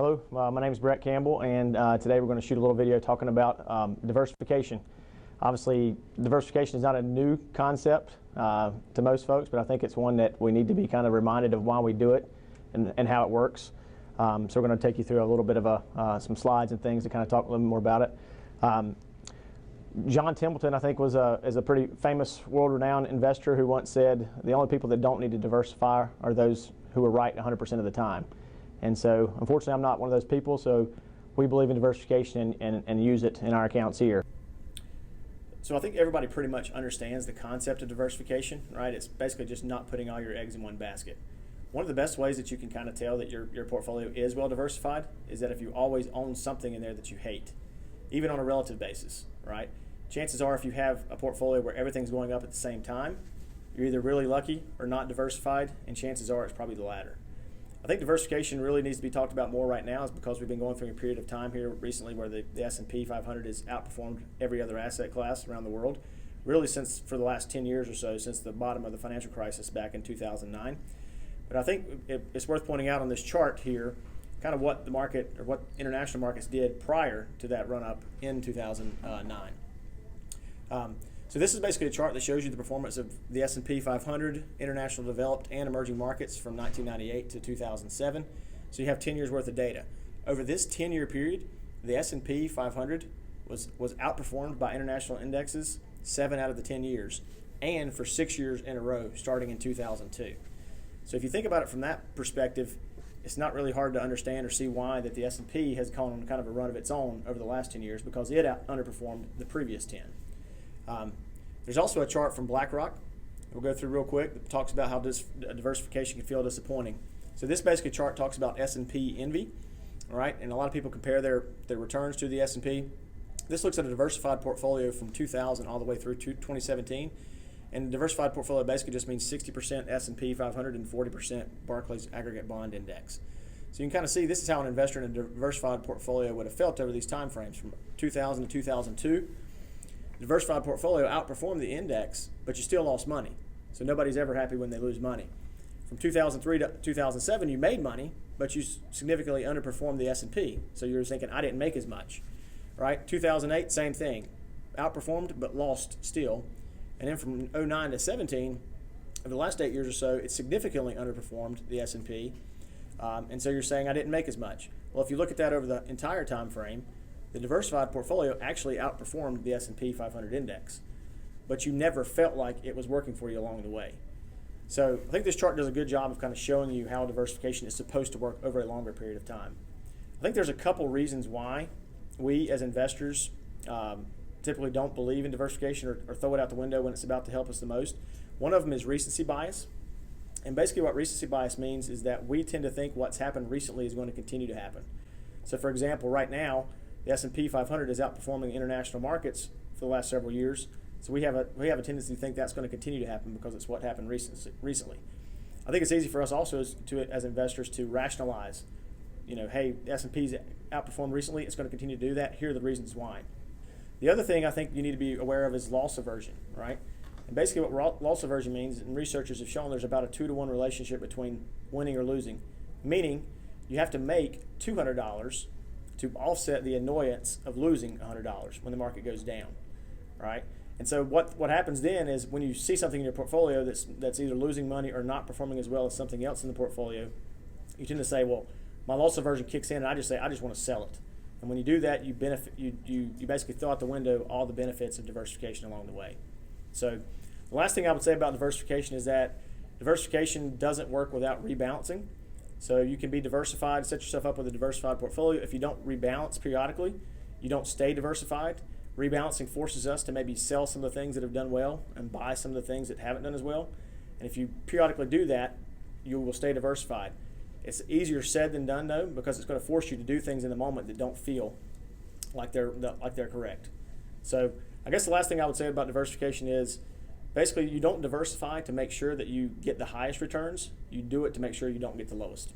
Hello, my name is Brett Campbell, and today we're going to shoot a little video talking about diversification. Obviously, diversification is not a new concept to most folks, but I think it's one that we need to be kind of reminded of why we do it and how it works. So we're going to take you through a little bit of some slides and things to kind of talk a little more about it. John Templeton, I think, is a pretty famous, world-renowned investor who once said, the only people that don't need to diversify are those who are right 100% of the time. And so, unfortunately, I'm not one of those people, so we believe in diversification and use it in our accounts here. So I think everybody pretty much understands the concept of diversification, right? It's basically just not putting all your eggs in one basket. One of the best ways that you can kind of tell that your portfolio is well diversified is that if you always own something in there that you hate, even on a relative basis, right? Chances are if you have a portfolio where everything's going up at the same time, you're either really lucky or not diversified, and chances are it's probably the latter. I think diversification really needs to be talked about more right now is because we've been going through a period of time here recently where the S&P 500 has outperformed every other asset class around the world, really for the last 10 years or so, since the bottom of the financial crisis back in 2009. But I think it's worth pointing out on this chart here kind of what the market or what international markets did prior to that run-up in 2009. So this is basically a chart that shows you the performance of the S&P 500, international developed and emerging markets from 1998 to 2007. So you have 10 years worth of data. Over this 10-year period, the S&P 500 was outperformed by international indexes 7 out of the 10 years, and for 6 years in a row, starting in 2002. So if you think about it from that perspective, it's not really hard to understand or see why that the S&P has gone on kind of a run of its own over the last 10 years because it underperformed the previous 10. There's also a chart from BlackRock we'll go through real quick that talks about how diversification can feel disappointing. So this basically chart talks about S&P envy, all right? And a lot of people compare their returns to the S&P. This looks at a diversified portfolio from 2000 all the way through to 2017. And diversified portfolio basically just means 60% S&P 500 and 40% Barclays Aggregate Bond Index. So you can kind of see this is how an investor in a diversified portfolio would have felt over these time frames from 2000 to 2002. Diversified portfolio outperformed the index, but you still lost money. So nobody's ever happy when they lose money. From 2003 to 2007, you made money, but you significantly underperformed the S&P. So you're thinking, I didn't make as much, right? 2008, same thing. Outperformed, but lost still. And then from 09 to 17, over the last 8 years or so, it significantly underperformed the S&P. And so you're saying, I didn't make as much. Well, if you look at that over the entire time frame, the diversified portfolio actually outperformed the S&P 500 index, but you never felt like it was working for you along the way. So I think this chart does a good job of kind of showing you how diversification is supposed to work over a longer period of time. I think there's a couple reasons why we as investors typically don't believe in diversification or throw it out the window when it's about to help us the most. One of them is recency bias. And basically what recency bias means is that we tend to think what's happened recently is going to continue to happen. So for example, right now, the S&P 500 is outperforming international markets for the last several years. So we have a tendency to think that's going to continue to happen because it's what happened recently. I think it's easy for us also as investors to rationalize, hey, the S&P's outperformed recently, it's going to continue to do that. Here are the reasons why. The other thing I think you need to be aware of is loss aversion, right? And basically what loss aversion means, and researchers have shown there's about a 2-to-1 relationship between winning or losing, meaning you have to make $200 to offset the annoyance of losing $100 when the market goes down, right? And so what happens then is when you see something in your portfolio that's either losing money or not performing as well as something else in the portfolio, you tend to say, well, my loss aversion kicks in, and I just say, I just want to sell it. And when you do that, you basically throw out the window all the benefits of diversification along the way. So the last thing I would say about diversification is that diversification doesn't work without rebalancing. So you can be diversified, set yourself up with a diversified portfolio. If you don't rebalance periodically, you don't stay diversified. Rebalancing forces us to maybe sell some of the things that have done well and buy some of the things that haven't done as well. And if you periodically do that, you will stay diversified. It's easier said than done, though, because it's going to force you to do things in the moment that don't feel like they're correct. So I guess the last thing I would say about diversification is basically you don't diversify to make sure that you get the highest returns. You do it to make sure you don't get the lowest.